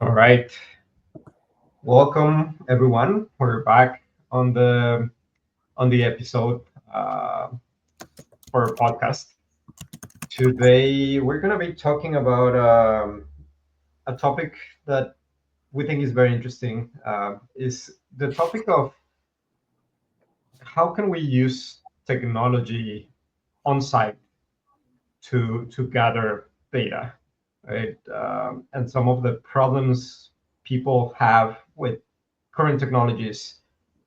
All right. Welcome everyone. We're back on the episode for our podcast. Today we're gonna be talking about a topic that we think is very interesting. Is the topic of how can we use technology on site to gather data, right? And some of the problems people have with current technologies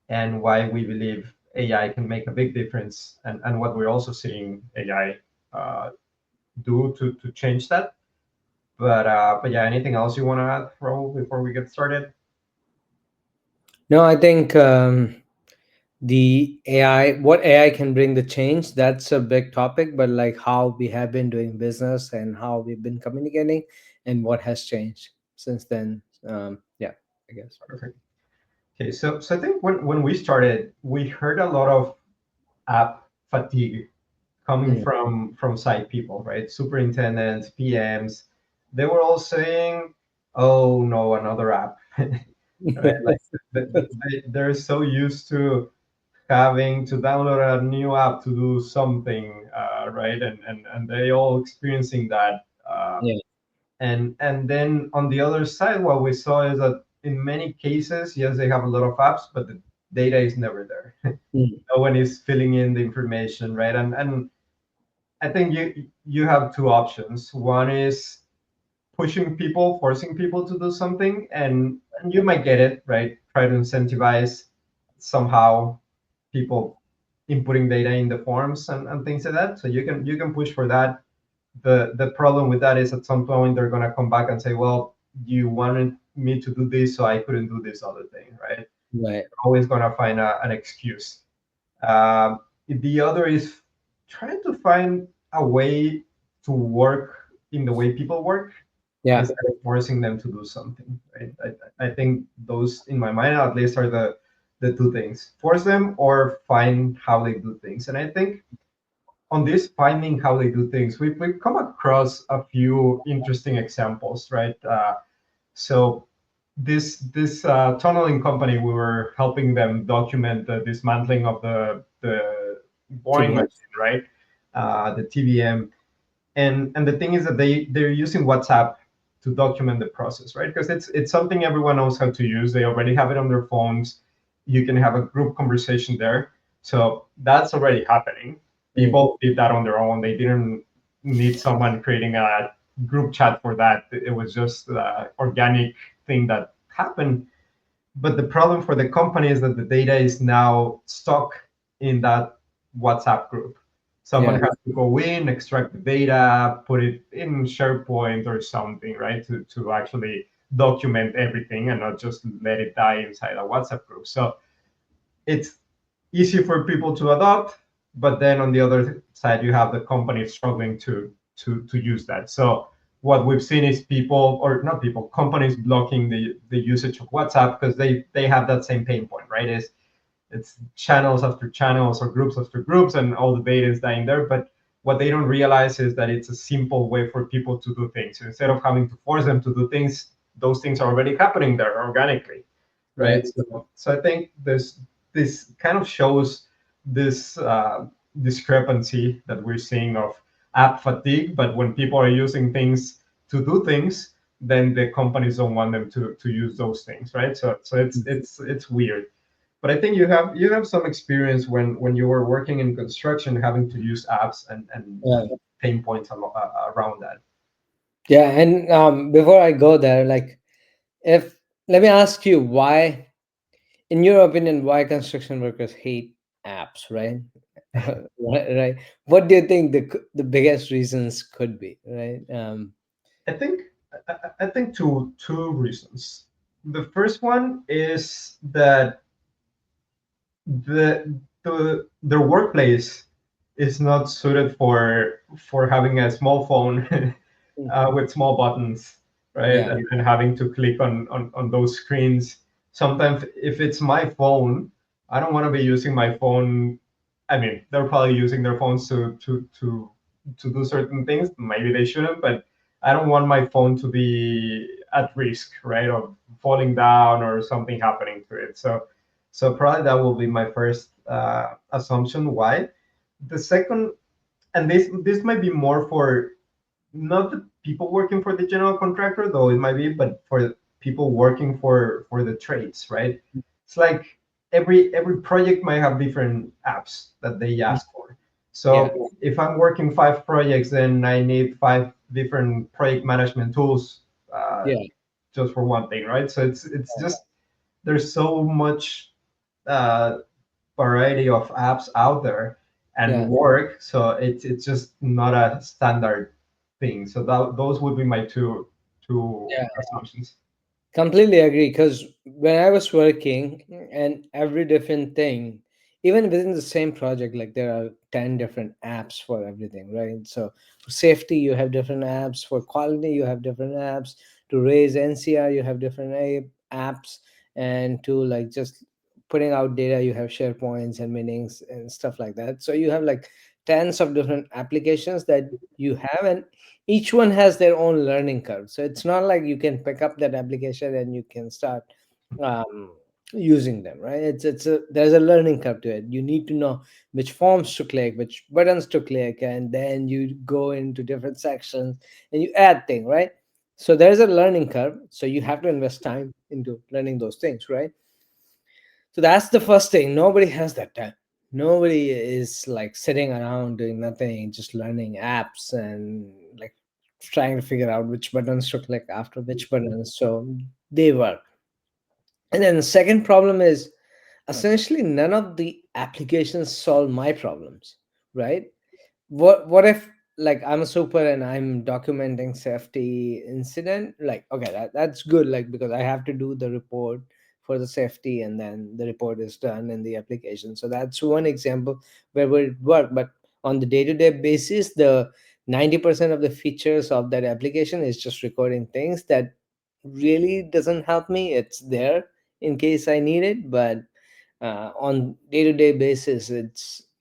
and why we believe AI can make a big difference, and what we're also seeing AI do to change that. But yeah, anything else you want to add, Raul, before we get started? No, I think the AI, what AI can bring the change, that's a big topic. But like how we have been doing business and how we've been communicating and what has changed since then. Yeah, I guess. Perfect. Okay, so I think when we started, we heard a lot of app fatigue coming Mm. from site people, right? Superintendents, PMs, they were all saying, "Oh no, another app." Right? Like they're so used to having to download a new app to do something, right? And they all experiencing that. Yeah. And then on the other side, what we saw is that in many cases, yes, they have a lot of apps, but the data is never there. Mm. No one is filling in the information, right? And I think you have two options. One is pushing people, forcing people to do something, and you might get it, right? Try to incentivize somehow people inputting data in the forms and things like that. So you can push for that. The problem with that is at some point they're gonna come back and say, well, you wanted me to do this, so I couldn't do this other thing, right? Right. Always gonna find an excuse. The other is trying to find a way to work in the way people work Yeah. instead of forcing them to do something. Right? I think those, in my mind at least, are the two things: force them or find how they do things. And I think on this finding how they do things, we've come across a few interesting examples, right? So this tunneling company, we were helping them document the dismantling of the boring TBM. machine, right? The TBM, and the thing is that they're using WhatsApp to document the process, right? Because it's something everyone knows how to use. They already have it on their phones. You can have a group conversation there, so that's already happening. Mm. People did that on their own. They didn't need someone creating a group chat for that. It was just organic thing that happened. But the problem for the company is that the data is now stuck in that WhatsApp group. Someone Yeah. has to go in, extract the data, put it in SharePoint or something, right? To actually document everything and not just let it die inside a WhatsApp group. So it's easy for people to adopt, but then on the other side, you have the company struggling to use that. So what we've seen is people, or not people, companies blocking the usage of WhatsApp because they have that same pain point, right? It's channels after channels or groups after groups, and all the data is dying there. But what they don't realize is that it's a simple way for people to do things. So instead of having to force them to do things, those things are already happening there organically, right? Right. So I think this kind of shows this discrepancy that we're seeing of app fatigue. But when people are using things to do things, then the companies don't want them to use those things, right? So it's weird. But I think you have some experience when you were working in construction, having to use apps and Yeah. pain points around that. Yeah. And before I go there, like, if let me ask you why, in your opinion, why construction workers hate apps, right? Right. What do you think the biggest reasons could be, right? I think I think two reasons. The first one is that their workplace is not suited for having a small phone with small buttons, right? Yeah. And having to click on those screens. Sometimes if it's my phone, I don't want to be using my phone. I mean, they're probably using their phones to do certain things. Maybe they shouldn't, but I don't want my phone to be at risk, right, of falling down or something happening to it. So probably that will be my first assumption. Why? The second, and this might be more for not the people working for the general contractor, though it might be, but for people working for the trades, right? It's like every project might have different apps that they ask for. Yeah, So if I'm working 5 projects, then I need 5 different project management tools, uh, yeah, just for one thing, right? So it's just there's so much uh, variety of apps out there and yeah. work, so it's just not a standard thing. So those would be my two Yeah. assumptions. Completely agree. Because when I was working, and every different thing, even within the same project, like there are 10 different apps for everything, right? So for safety, you have different apps. For quality, you have different apps. To raise NCR, you have different apps. And to like just putting out data, you have SharePoints and meetings and stuff like that. So you have like tens of different applications that you have, and each one has their own learning curve. So it's not like you can pick up that application and you can start um, using them, right? There's a learning curve to it. You need to know which forms to click, which buttons to click, and then you go into different sections and you add things, right? So there's a learning curve. So you have to invest time into learning those things, right? So that's the first thing. Nobody has that time. Nobody is like sitting around doing nothing, just learning apps and like trying to figure out which buttons to click after which buttons. So they work. And then the second problem is essentially none of the applications solve my problems, right? What if like I'm a super and I'm documenting safety incident, like okay, that's good, like because I have to do the report for the safety and then the report is done in the application. So that's one example where would work. But on the day-to-day basis, the 90% of the features of that application is just recording things that really doesn't help me. It's there in case I need it, but on day-to-day basis,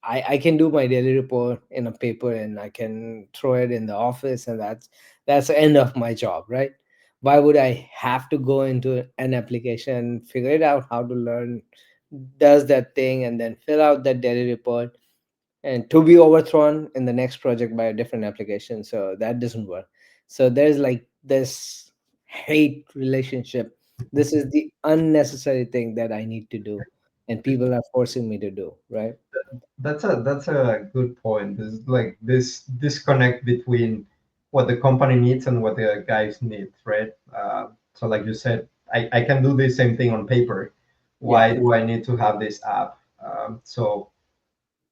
I can do my daily report in a paper and I can throw it in the office, and that's the end of my job, right? Why would I have to go into an application, figure it out how to learn, does that thing, and then fill out that daily report, and to be overthrown in the next project by a different application? So that doesn't work. So there's like this hate relationship. This is the unnecessary thing that I need to do, and people are forcing me to do, right? That's a good point. There's like this disconnect between what the company needs and what the guys need, right? So like you said, I can do the same thing on paper. Yeah, Why do I need to have this app? So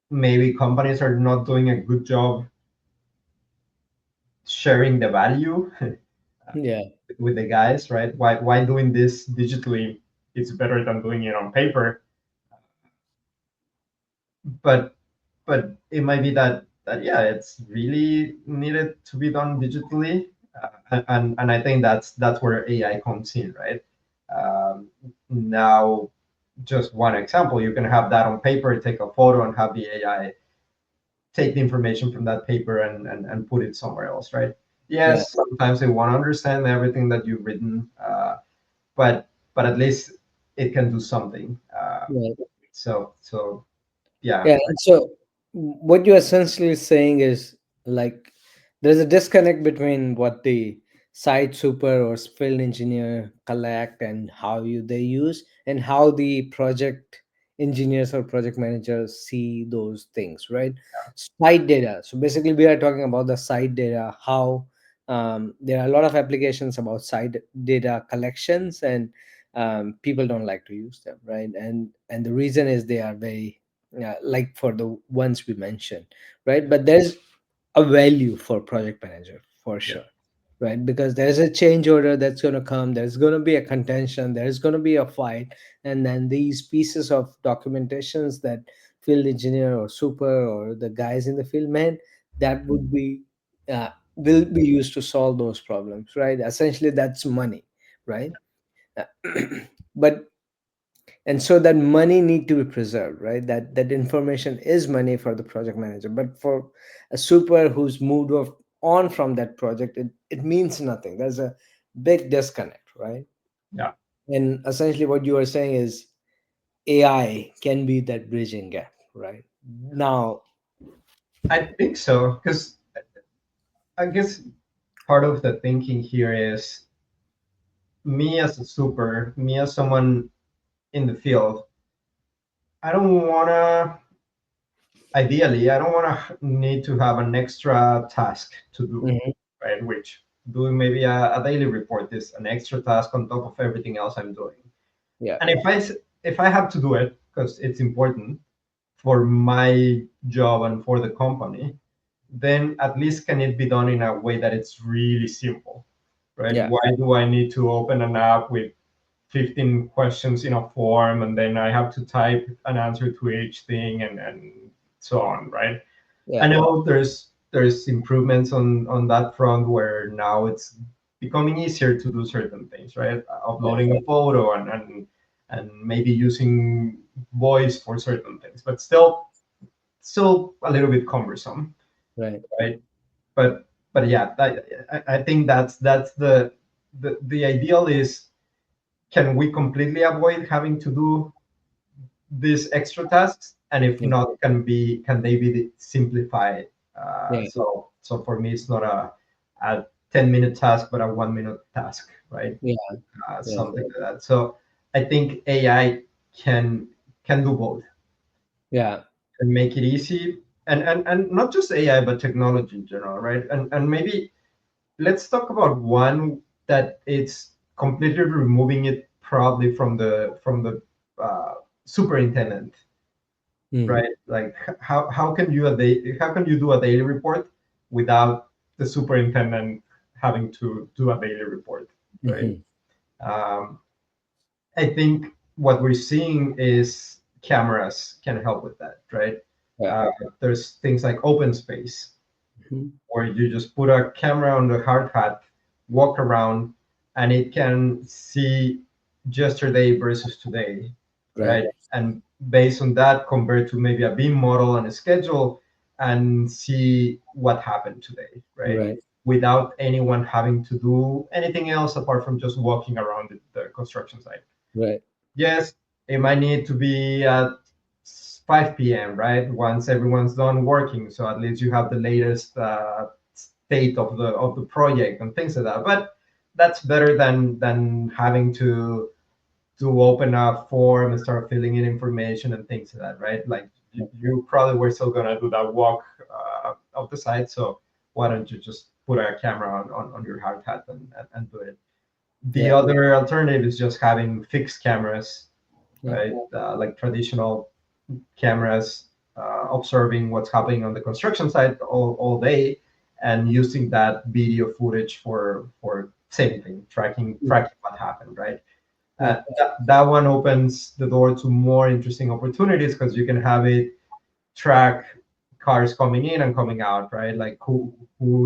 maybe companies are not doing a good job sharing the value yeah, with the guys, right? Why doing this digitally is better than doing it on paper. But it might be that yeah, it's really needed to be done digitally, and I think that's where AI comes in, right? Now, just one example, you can have that on paper, take a photo, and have the AI take the information from that paper and put it somewhere else, right? yeah, Yes, sometimes they want to understand everything that you've written, but at least it can do something. yeah. So yeah. Yeah, and so what you're essentially saying is like there's a disconnect between what the site super or field engineer collect and how they use, and how the project engineers or project managers see those things, right? Site data. So basically, we are talking about the site data. How there are a lot of applications about site data collections, and people don't like to use them, right? And the reason is they are very like for the ones we mentioned, right? But there's a value for project manager for Yeah. sure, right? Because there's a change order that's going to come, there's going to be a contention, there's going to be a fight, and then these pieces of documentations that field engineer or super or the guys in the field man, that would be will be used to solve those problems, right? Essentially that's money, right? Uh, but and so that money need to be preserved, right? That information is money for the project manager, but for a super who's moved on from that project, it means nothing. There's a big disconnect, right? Yeah, And essentially, what you are saying is AI can be that bridging gap, right? Now, I think so. Because I guess part of the thinking here is me as someone in the field, I don't want to, ideally, I don't want to need to have an extra task to do, mhm, right? Which doing maybe a daily report is an extra task on top of everything else I'm doing. yeah, And if I have to do it because it's important for my job and for the company, then at least can it be done in a way that it's really simple, right? yeah, Why do I need to open an app with 15 questions in a form and then I have to type an answer to each thing and so on, right? I yeah, know there's improvements on that front where now it's becoming easier to do certain things, right? yeah, Uploading a photo and maybe using voice for certain things, but still a little bit cumbersome, right, right? But yeah, I think that's the ideal is, can we completely avoid having to do these extra tasks, and if yeah, not, can they be simplified? yeah, So for me, it's not a 10-minute task, but a 1 minute task, right? yeah, yeah, Something like that. So I think AI can can do both yeah, and make it easy, and not just AI, but technology in general, right? And maybe let's talk about one that it's completely removing it probably from the superintendent, mm, right? Like how can how can you do a daily report without the superintendent having to do a daily report, right? mhm, Um, I think what we're seeing is cameras can help with that, right? yeah, Uh, there's things like open space mhm, where you just put a camera on the hard hat, walk around, and it can see yesterday versus today, right, right? And based on that, compare to maybe a beam model and a schedule and see what happened today, right? right, Without anyone having to do anything else apart from just walking around the construction site. right, Yes, it might need to be at 5 p.m., right? Once everyone's done working, so at least you have the latest state of the project and things like that. But that's better than having to open up form and start filling in information and things like that, right? Like you probably were still gonna do that walk of the site, so why don't you just put a camera on your hard hat and do it? The yeah, other alternative is just having fixed cameras, yeah, right? Like traditional cameras observing what's happening on the construction site all day and using that video footage for same thing, tracking what happened, right? yeah, That one opens the door to more interesting opportunities because you can have it track cars coming in and coming out, right? Like who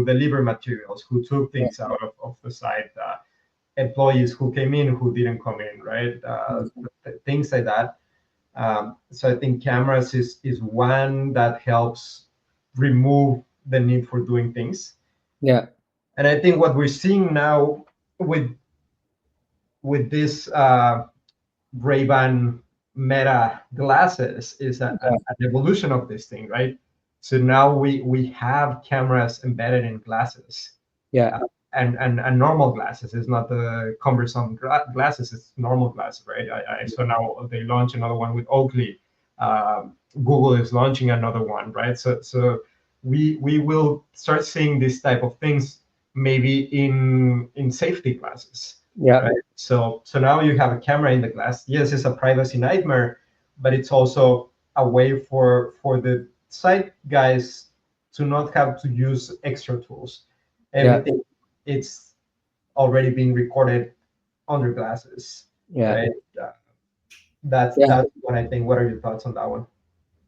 delivered materials, who took yeah, things out of the site, employees who came in, who didn't come in, right? mhm, Things like that. So I think cameras is one that helps remove the need for doing things. yeah, And I think what we're seeing now with this Ray-Ban Meta glasses is yeah, an evolution of this thing, right? So now we have cameras embedded in glasses, yeah, uh, and normal glasses. It's not the cumbersome glasses. It's normal glasses, right? I saw now they launch another one with Oakley. Google is launching another one, right? So we will start seeing this type of things maybe in safety glasses, yeah, right? So now you have a camera in the glass. Yes, it's a privacy nightmare, but it's also a way for the site guys to not have to use extra tools. yeah, Everything it's already being recorded under glasses, yeah, right? yeah. That's what I think. What are your thoughts on that one?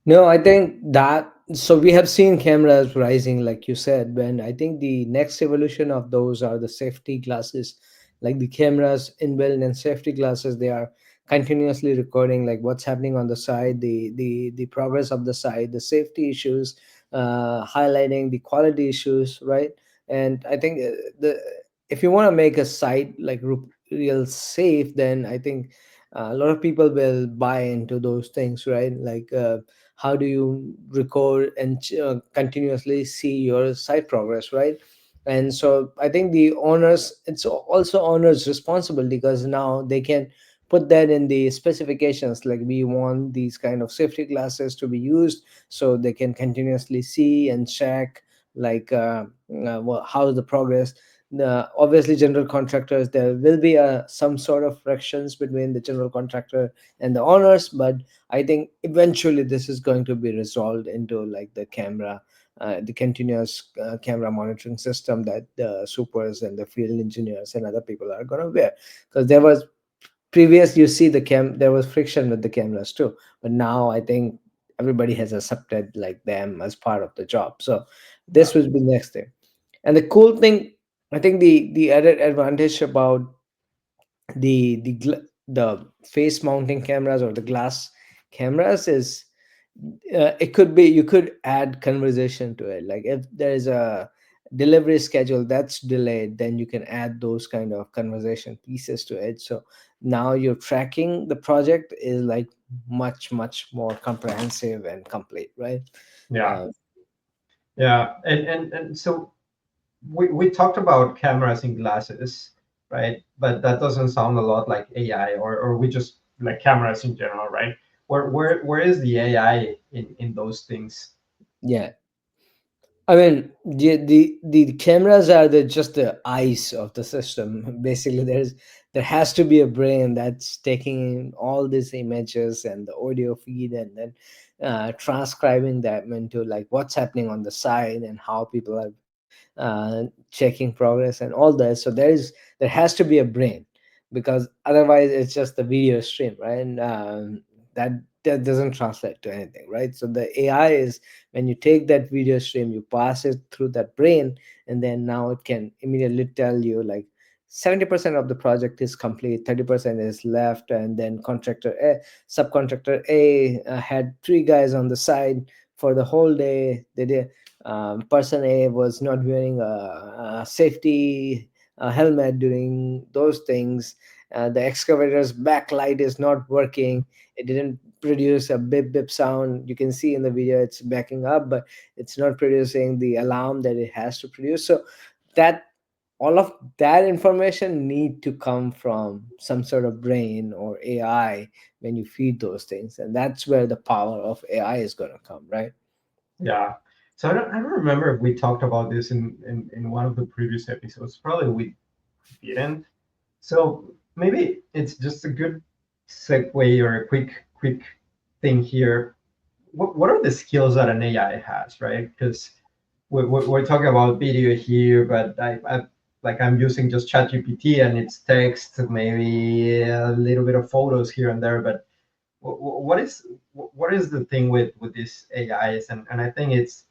No, I think that so we have seen cameras rising, like you said, when I think the next evolution of those are the safety glasses, like the cameras inbuilt in safety glasses, they are continuously recording like what's happening on the side, the progress of the side, the safety issues, highlighting the quality issues, right? And I think the if you want to make a site like real safe, then I think a lot of people will buy into those things, right? Like how do you record and continuously see your site progress, right? And so I think the owners, it's also owners responsibility, because now they can put that in the specifications, like we want these kind of safety glasses to be used, so they can continuously see and check, like how's the progress. Obviously general contractors, there will be some sort of frictions between the general contractor and the owners, but I think eventually this is going to be resolved into like the camera, the continuous camera monitoring system that the supers and the field engineers and other people are going to wear. Because there was previous, you see, there was friction with the cameras too, but now I think everybody has accepted like them as part of the job. So Yeah. this will be next thing. And the cool thing, I think the added advantage about the face mounting cameras or the glass cameras is, it could be, you could add conversation to it. Like if there is a delivery schedule that's delayed, then you can add those kind of conversation pieces to it. So now your tracking the project is like much more comprehensive and complete, right? Yeah. uh, Yeah. And so we talked about cameras in glasses, right? But that doesn't sound a lot like AI, or we just like cameras in general, right? Where is the AI in those things? yeah, I mean, the cameras are just the eyes of the system. Basically, there has to be a brain that's taking in all these images and the audio feed, and then transcribing them into like what's happening on the side and how people are checking progress and all that. So there has to be a brain, because otherwise it's just the video stream, right? And that that doesn't translate to anything, right? So the AI is, when you take that video stream, you pass it through that brain, and then now it can immediately tell you like 70% of the project is complete, 30% is left, and then subcontractor A had three guys on the side for the whole day. They did, person A was not wearing a safety helmet during those things. The excavator's backlight is not working. It didn't produce a bip bip sound. You can see in the video it's backing up, but it's not producing the alarm that it has to produce. So that all of that information need to come from some sort of brain or AI when you feed those things, and that's where the power of AI is going to come, right? Yeah. So I don't remember if we talked about this in one of the previous episodes. Probably we didn't. So maybe it's just a good segue or a quick thing here. What are the skills that an AI has, right? Because we're talking about video here, but I'm using just ChatGPT and it's text, maybe a little bit of photos here and there. But what is the thing with these AIs? And I think it's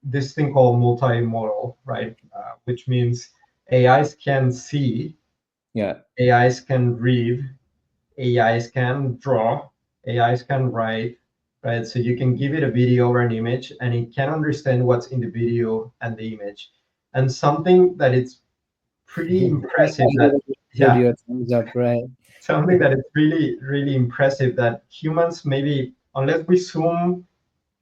this thing called multimodal, right? Which means AIs can see, Yeah, AIs can read, AIs can draw, AIs can write, right? So you can give it a video or an image, and it can understand what's in the video and the image. And something that it's pretty impressive that, give yeah, you a thumbs up, right? something that is really impressive that humans maybe, unless we zoom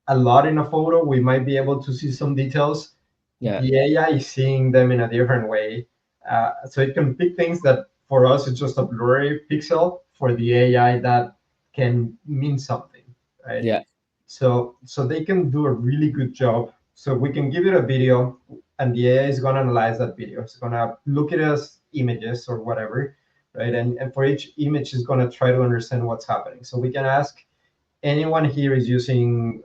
a lot in a photo, we might be able to see some details. Yeah, The AI is seeing them in a different way. So it can pick things that for us it's just a blurry pixel. For the AI, that can mean something, right? yeah, So they can do a really good job. So we can give it a video, and the AI is gonna analyze that video. It's gonna look at it as images or whatever, right? And for each image, it's gonna try to understand what's happening. So we can ask anyone here is using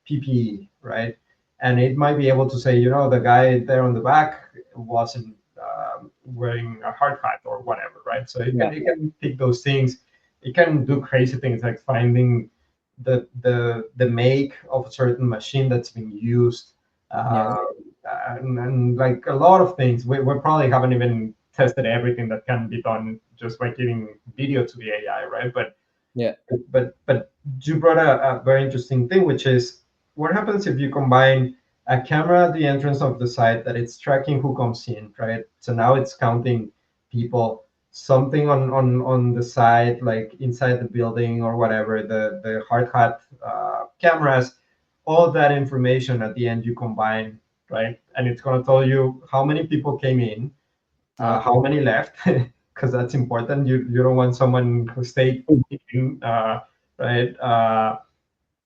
PPE, right? And it might be able to say, the guy there on the back wasn't wearing a hard hat or whatever, right? So yeah, it can pick those things. It can do crazy things like finding the make of a certain machine that's been used, yeah, uh, and like a lot of things. We probably haven't even tested everything that can be done just by giving video to the AI, right? yeah, But you brought a very interesting thing, which is what happens if you combine. a camera at the entrance of the site that it's tracking who comes in, right? So now it's counting people. Something on the side, like inside the building or whatever, the hard hat cameras, all that information at the end you combine, right? And it's going to tell you how many people came in, Yeah. how many left, because that's important. You don't want someone who stayed in, right?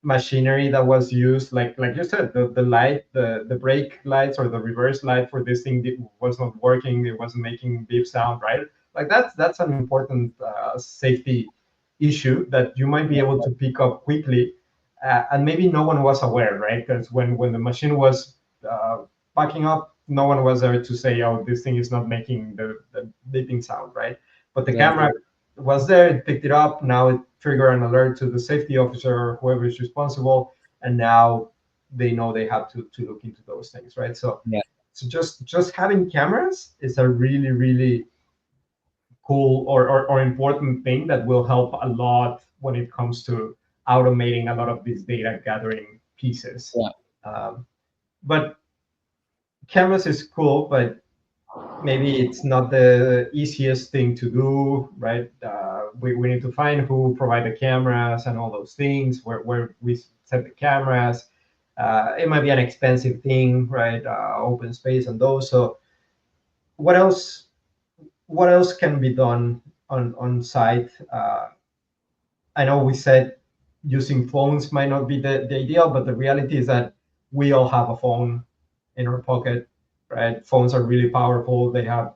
Machinery that was used, like you said, the light, the brake lights or the reverse light for this thing was not working. It wasn't making beep sound, right? Like that's an important safety issue that you might be able to pick up quickly, and maybe no one was aware, right? Because when the machine was backing up, no one was there to say, oh, this thing is not making the beeping sound, right? But the Yeah. camera was there, it picked it up. Now it triggered an alert to the safety officer or whoever is responsible, and now they know they have to look into those things, right? Yeah. So just having cameras is a really cool or important thing that will help a lot when it comes to automating a lot of these data gathering pieces. Yeah. Um, but cameras is cool, but maybe it's not the easiest thing to do, right? We need to find who provide the cameras and all those things, where we set the cameras. It might be an expensive thing, right? Open space and those. So what else? What else can be done on site? I know we said using phones might not be the ideal, but the reality is that we all have a phone in our pocket, right? Phones are really powerful. They have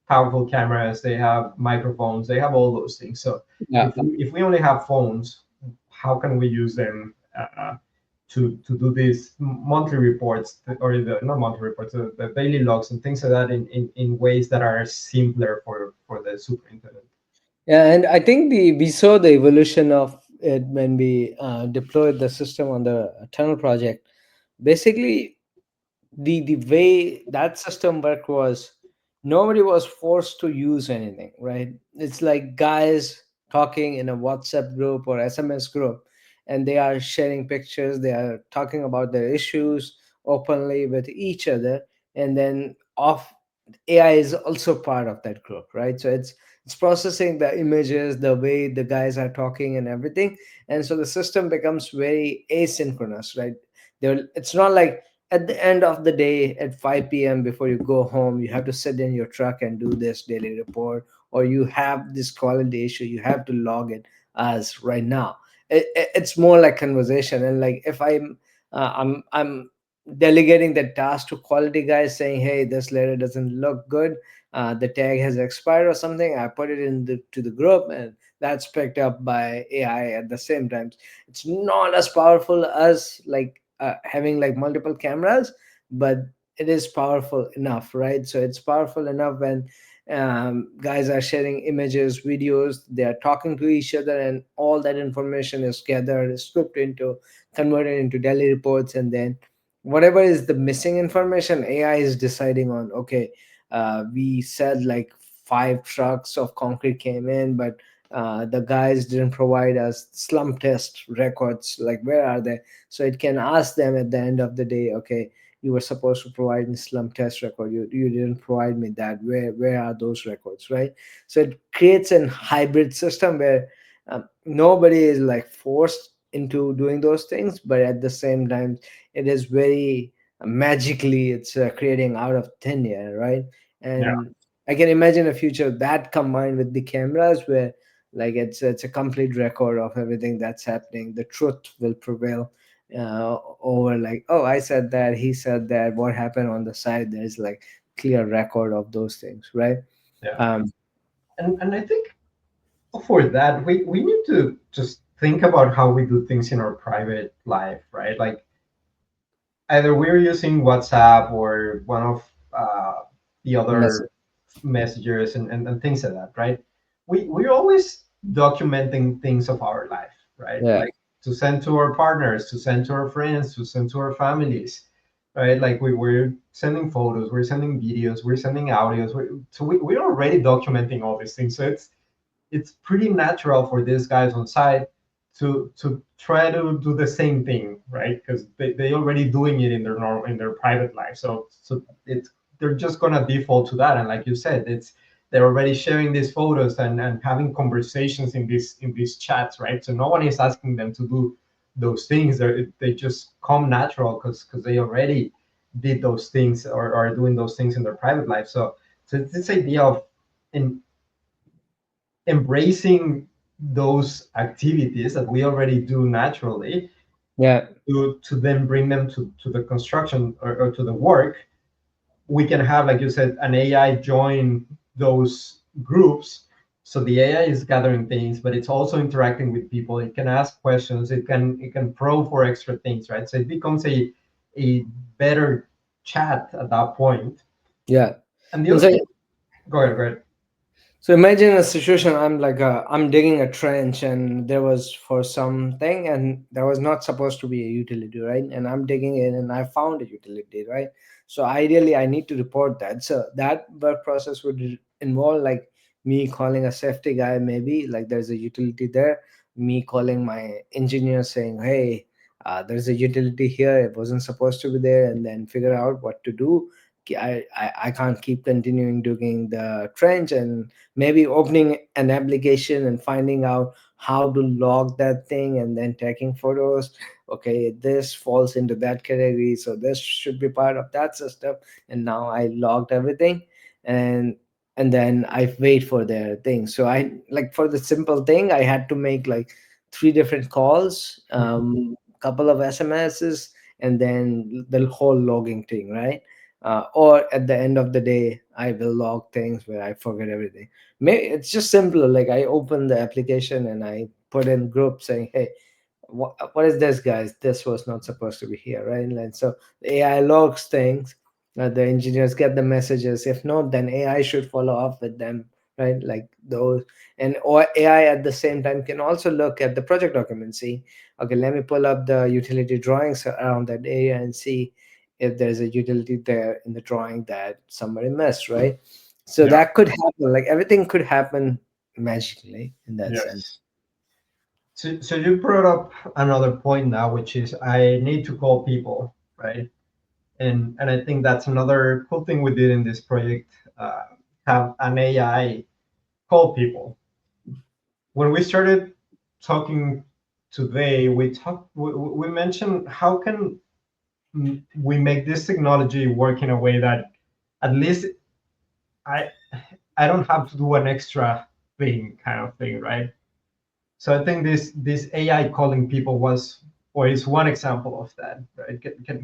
powerful cameras, they have microphones, they have all those things. So Yeah. if we only have phones, how can we use them to do these monthly reports or the not monthly reports, the daily logs and things like that in ways that are simpler for the superintendent? Yeah, and I think the we saw the evolution of it when we deployed the system on the tunnel project. Basically, the way that system worked was nobody was forced to use anything, right? It's like guys talking in a WhatsApp group or SMS group, and they are sharing pictures, they are talking about their issues openly with each other, and then off AI is also part of that group, right? So it's processing the images, the way the guys are talking and everything, and so the system becomes very asynchronous, right? It's not like at the end of the day at 5 p.m. before you go home you have to sit in your truck and do this daily report, or you have this quality issue you have to log it as right now. It's more like conversation, and like if I'm delegating the task to quality guys saying, hey, this letter doesn't look good, the tag has expired or something, I put it in to the group, and that's picked up by AI at the same time. It's not as powerful as like having like multiple cameras, but it is powerful enough, right? So it's powerful enough when guys are sharing images, videos, they are talking to each other, and all that information is gathered, stripped into, converted into daily reports, and then whatever is the missing information, AI is deciding on. Okay, we said like 5 trucks of concrete came in, but the guys didn't provide us slump test records. Like, where are they? So it can ask them at the end of the day, okay, you were supposed to provide me slump test record. You didn't provide me that. Where are those records, right? So it creates an hybrid system where nobody is like forced into doing those things, but at the same time, it is very magically it's creating out of thin air, right? Yeah, And I can imagine a future that combined with the cameras where like it's a complete record of everything that's happening. The truth will prevail over like, oh, I said that, he said that, what happened on the side. There's like clear record of those things, right? yeah. um And I think for that we need to just think about how we do things in our private life, right? Like either we're using WhatsApp or one of the message. other messengers and things like that, right? We're always documenting things of our life, right? Yeah. Like to send to our partners, to send to our friends, to send to our families, right? Like we're sending photos, we're sending videos, we're sending audios. We're already documenting all these things. So it's pretty natural for these guys on site to try to do the same thing, right? Because they already doing it in their in their private life. So it's they're just gonna default to that. And like you said, it's they're already sharing these photos and having conversations in these chats, right? So no one is asking them to do those things. They just come natural because they already did those things or are doing those things in their private life. So it's this idea of in embracing those activities that we already do naturally Yeah, to then bring them to the construction or to the work. We can have, like you said, an AI join those groups. So the AI is gathering things, but it's also interacting with people. It can ask questions. It can probe for extra things, right? So it becomes a better chat at that point. yeah. And the And other so thing, go ahead, go ahead. So imagine a situation. I'm like I'm digging a trench, and there was for something, and there was not supposed to be a utility, right? And I'm digging in, and I found a utility, right? So ideally, I need to report that. So that work process would involve like me calling a safety guy, maybe like there's a utility there. Me calling my engineer saying, "Hey, there's a utility here. It wasn't supposed to be there," and then figure out what to do. I can't keep continuing digging the trench, and maybe opening an application and finding out how to log that thing and then taking photos. Okay, this falls into that category, so this should be part of that system. And now I logged everything, and then I wait for their thing. So I, like, for the simple thing, I had to make like three different calls, couple of SMSs, and then the whole logging thing, right? Or at the end of the day, I will log things where I forget everything. Maybe it's just simpler. Like I open the application and I put in group saying, "Hey, what is this, guys? This was not supposed to be here," right? And so the AI logs things. The engineers get the messages. If not, then AI should follow up with them, right? Like those, and or AI at the same time can also look at the project document. See, okay, let me pull up the utility drawings around that area and see if there's a utility there in the drawing that somebody missed, right? So Yeah. that could happen. Like everything could happen magically in that sense. Yes. So you brought up another point now, which is I need to call people, right? And I think that's another cool thing we did in this project. Have an AI call people. When we started talking today, we mentioned how can we make this technology work in a way that at least I I don't have to do an extra thing, kind of thing, right? So I think this AI calling people was or is one example of that, right?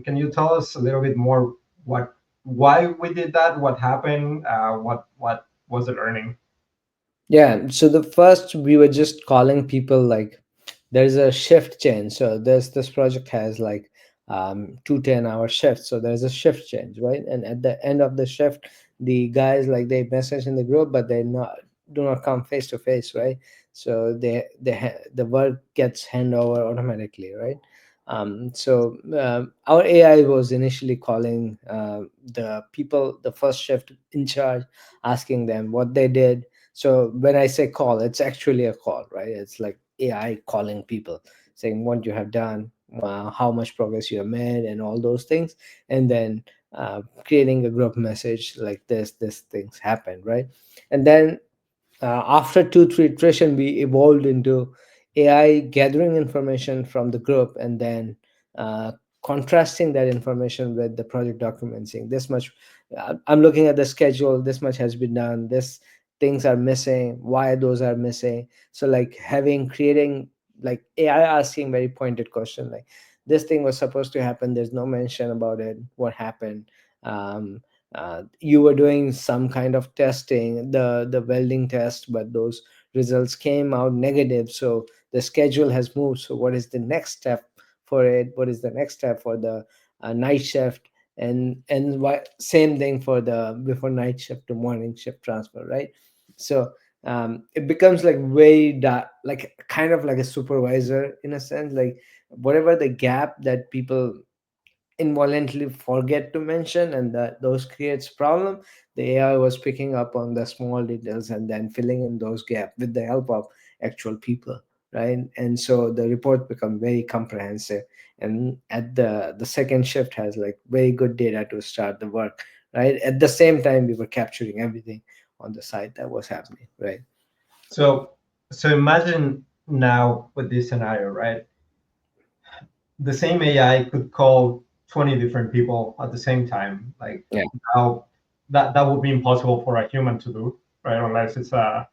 Can you tell us a little bit more what why we did that, what happened, what was the learning? Yeah, so the first we were just calling people like there's a shift change. So this project has like 2 10-hour shifts. So there's a shift change, right? And at the end of the shift, the guys like they message in the group, but they not do not come face to face, right? So the work gets hand over automatically, right? Our AI was initially calling the people, the first shift in charge, asking them what they did. So when I say call, it's actually a call, right? It's like AI calling people, saying what you have done, how much progress you have made, and all those things, and then creating a group message like this things happened, right? And then after 2 3 iteration, we evolved into AI gathering information from the group, and then uh, contrasting that information with the project documents, saying this much, I'm looking at the schedule, this much has been done, this things are missing, why those are missing. So like having creating like AI asking very pointed question like this thing was supposed to happen, there's no mention about it, what happened. You were doing some kind of testing, the welding test, but those results came out negative, so the schedule has moved. So what is the next step for it? What is the next step for the night shift? And why, same thing for the before night shift to morning shift transfer, right? So it becomes like like kind of like a supervisor in a sense, like whatever the gap that people involuntarily forget to mention, and that those creates problem, the AI was picking up on the small details and then filling in those gaps with the help of actual people. right? And so the report become very comprehensive, and at the second shift has like very good data to start the work, right? At the same time we were capturing everything on the site that was happening, right? So so imagine now with this scenario, right? The same AI could call 20 different people at the same time. Like Yeah, now, that would be impossible for a human to do, right? Unless it's a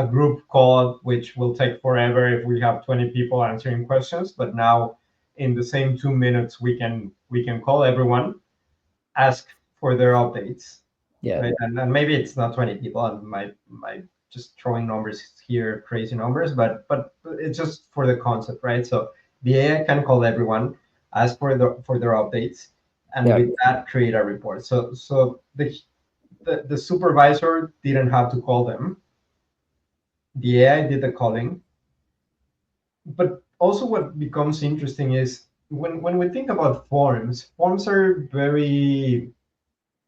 group call, which will take forever if we have 20 people answering questions. But now, in the same 2 minutes, we can call everyone, ask for their updates, yeah, right? And maybe it's not 20 people. I might just throwing numbers here, crazy numbers, but it's just for the concept, right? So the AI can call everyone, ask for their updates, and yeah, with that create a report. So the supervisor didn't have to call them. The AI did the calling. But also what becomes interesting is when we think about forms are very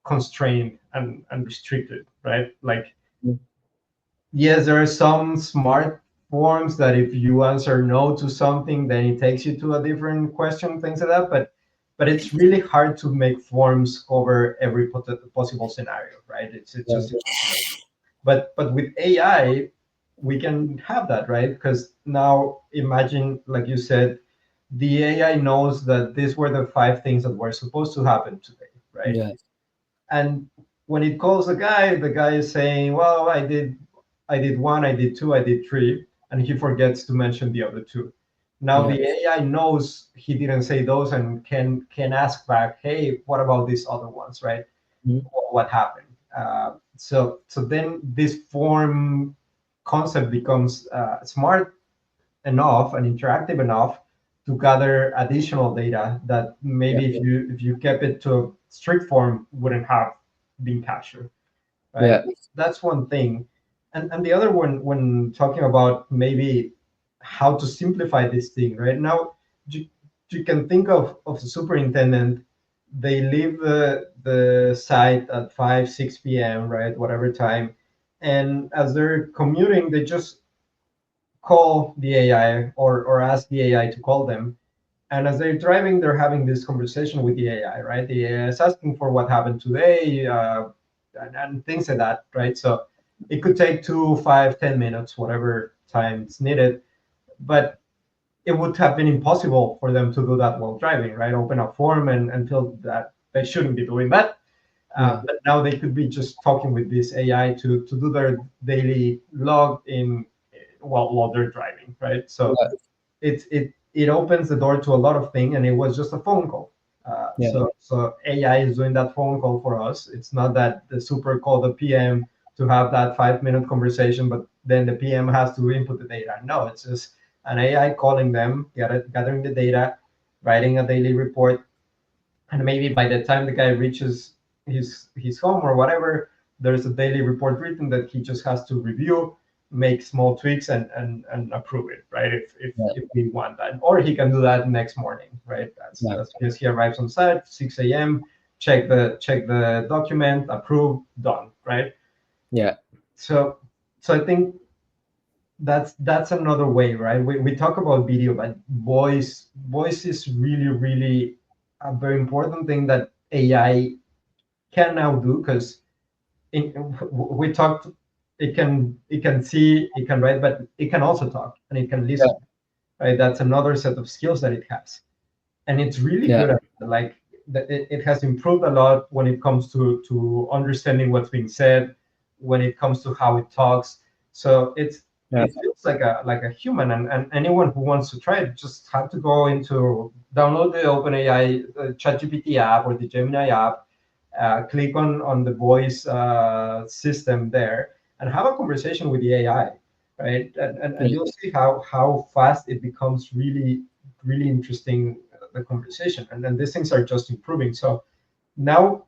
constrained and restricted, right? Like, yes, there are some smart forms that if you answer no to something, then it takes you to a different question, things like that. But it's really hard to make forms cover every possible scenario, right? It's yeah, just impossible. But with AI, we can have that, right? Because now imagine, like you said, the AI knows that these were the five things that were supposed to happen today, right? yeah, And when it calls the guy is saying, "Well, I did one, I did two, I did three," and he forgets to mention the other two. Now yeah, the AI knows he didn't say those and can ask back, "Hey, what about these other ones, right? mhm, What happened?" So then this form concept becomes smart enough and interactive enough to gather additional data that yeah, maybe if you kept it to a strict form wouldn't have been captured, right? yeah, That's one thing. And the other one, when talking about maybe how to simplify this thing, right? Now you, you can think of the superintendent. They leave the site at 5 6 p.m., right? Whatever time. And as they're commuting, they just call the AI or ask the AI to call them. And as they're driving, they're having this conversation with the AI, right? The AI is asking for what happened today, and things like that, right? So it could take 2 5 10 minutes, whatever time it's needed, but it would have been impossible for them to do that while driving, right? Open a form and feel that they shouldn't be doing that. yeah, But now they could be just talking with this AI to do their daily log in while they're driving, right? So yeah, it opens the door to a lot of things, and it was just a phone call. yeah, So AI is doing that phone call for us. It's not that the super call the PM to have that 5 minute conversation, but then the PM has to input the data. No, it's just an AI calling them, gathering the data, writing a daily report, and maybe by the time the guy reaches his home or whatever, there's a daily report written that he just has to review, make small tweaks, and approve it, right? If we want that, or he can do that next morning, right? That's yeah, that's because he arrives on site 6 a.m., check the document, approve, done, right? yeah, So I think that's another way, right? We talk about video, but voice is really a very important thing that AI can now do, because we talked, it can see, it can write, but it can also talk and it can yeah, listen, right? That's another set of skills that it has, and it's really yeah, good at it. Like it has improved a lot when it comes to understanding what's being said, when it comes to how it talks. So yeah, it feels like a human, and anyone who wants to try it just have to go into download the OpenAI ChatGPT app or the Gemini app, click on the voice system there, and have a conversation with the AI, right? And yeah, you'll see how fast it becomes really interesting, the conversation, and then these things are just improving. So now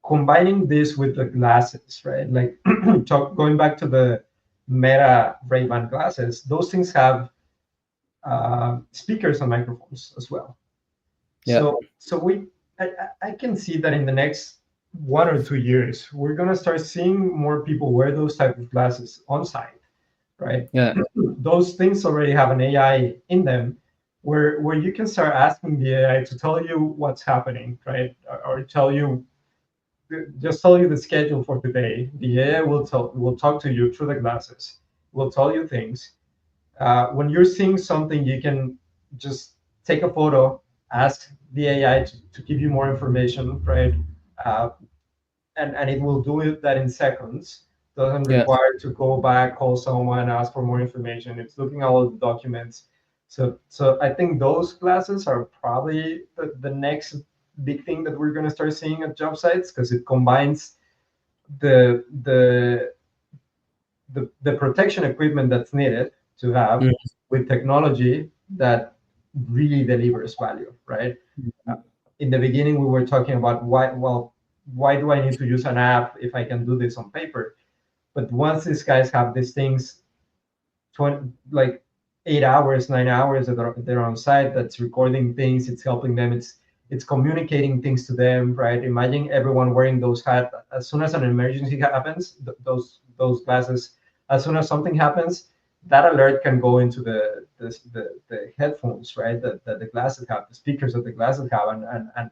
combining this with the glasses, right? Like going back to the Meta Ray-Ban glasses, those things have speakers and microphones as well. yeah, So I can see that in the next 1 or 2 years, we're gonna start seeing more people wear those type of glasses on site, right? Yeah. Those things already have an AI in them, where you can start asking the AI to tell you what's happening, right? Or tell you, just tell you the schedule for today. The AI will talk to you through the glasses, will tell you things. When you're seeing something, you can just take a photo, ask the AI to give you more information, right? Uh, and it will do it that in seconds. Doesn't Yeah. require to go back, call someone, ask for more information. It's looking at all the documents. So I think those classes are probably the next big thing that we're going to start seeing at job sites, because it combines the the the protection equipment that's needed to have Mm. with technology that really delivers value, right? Uh, in the beginning, we were talking about why do I need to use an app if I can do this on paper? But once these guys have these things 20, like 8 hours, 9 hours that they're on site, that's recording things, it's helping them, it's communicating things to them, right? Imagine everyone wearing those hats. As soon as an emergency happens, those glasses, as soon as something happens, that alert can go into the headphones, right? That the glasses have, the speakers that the glasses have, and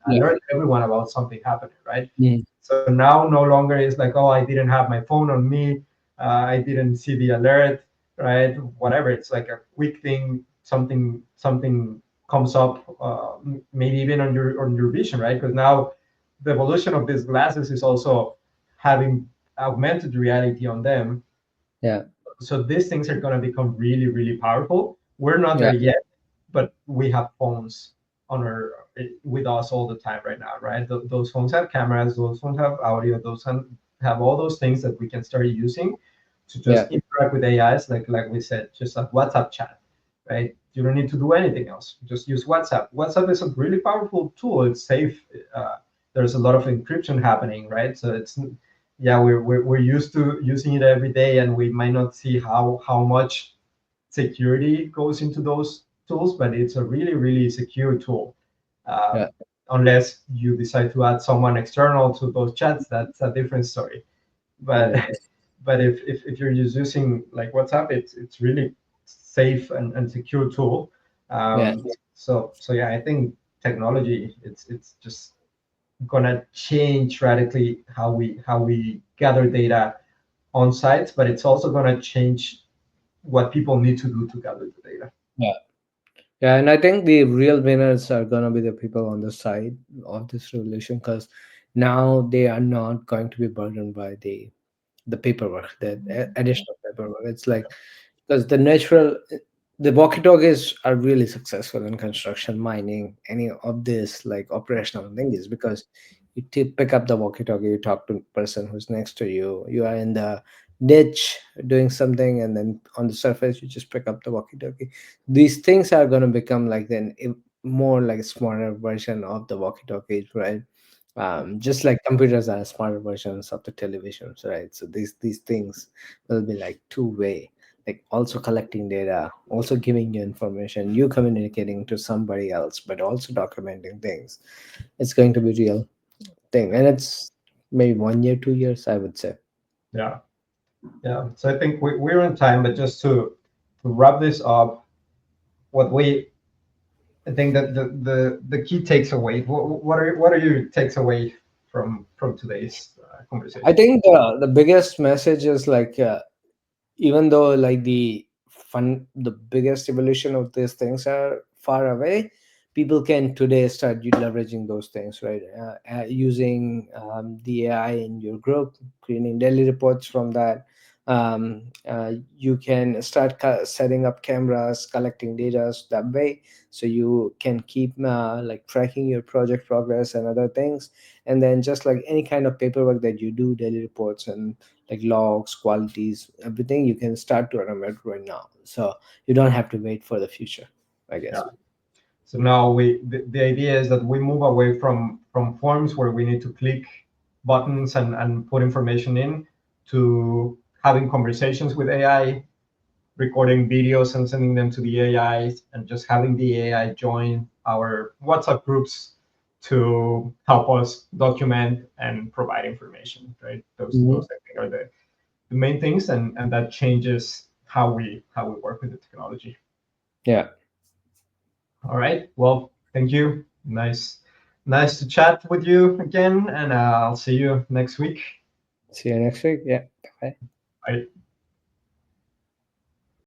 Yeah. alert everyone about something happening, right? Mm. So now no longer is like, oh, I didn't have my phone on me, I didn't see the alert, right? Whatever. It's like a quick thing. Something comes up, maybe even on your vision, right? Because now the evolution of these glasses is also having augmented reality on them. Yeah. So these things are going to become really, really powerful. We're not Yeah. there yet, but we have phones on our with us all the time right now, right? Those phones have cameras, those phones have audio, those have all those things that we can start using to Yeah. just interact with AIs, like we said, just a WhatsApp chat, right? You don't need to do anything else. Just use WhatsApp. WhatsApp is a really powerful tool. It's safe. There's a lot of encryption happening, right? So it's, yeah, we're used to using it every day, and we might not see how much security goes into those tools, but it's a really, really secure tool. Yeah. Unless you decide to add someone external to those chats, that's a different story. But Yeah. but if you're just using like WhatsApp, it's really safe and secure tool. Yeah. So yeah, I think technology, it's just gonna change radically how we gather data on sites, but it's also gonna change what people need to do to gather the data. Yeah. Yeah, and I think the real winners are gonna be the people on the side of this revolution, because now they are not going to be burdened by the paperwork, the additional paperwork. It's like, because the walkie-talkies are really successful in construction, mining, any of this like operational things, because pick up the walkie-talkie, you talk to the person who's next to you, you are in the ditch doing something, and then on the surface you just pick up the walkie-talkie. These things are going to become like then more like a smarter version of the walkie-talkies, right? Just like computers are smarter versions of the televisions, right? So these things will be like two-way, like also collecting data, also giving you information, you communicating to somebody else, but also documenting things. It's going to be real thing, and it's maybe 1 year, 2 years, I would say. Yeah, yeah. So I think we're on time, but just to wrap this up, what we I think that the key takes away. What are your takes away from today's I conversation? think the biggest message is like, even though like the biggest evolution of these things are far away, people can today start leveraging those things, right? Using the AI in your group, creating daily reports from that. You can start setting up cameras, collecting data that way, so you can keep like tracking your project progress and other things. And then just like any kind of paperwork that you do, daily reports and like logs, qualities, everything, you can start to automate right now. So you don't have to wait for the future, I Yeah. guess. So now the idea is that we move away from forms where we need to click buttons and put information in, to having conversations with AI, recording videos and sending them to the AI, and just having the AI join our WhatsApp groups to help us document and provide information, right? Those Mhm. I think are the main things, and that changes how we work with the technology. Yeah. All right. Well, thank you. Nice to chat with you again, and I'll see you next week. See you next week. Yeah. Bye. Bye.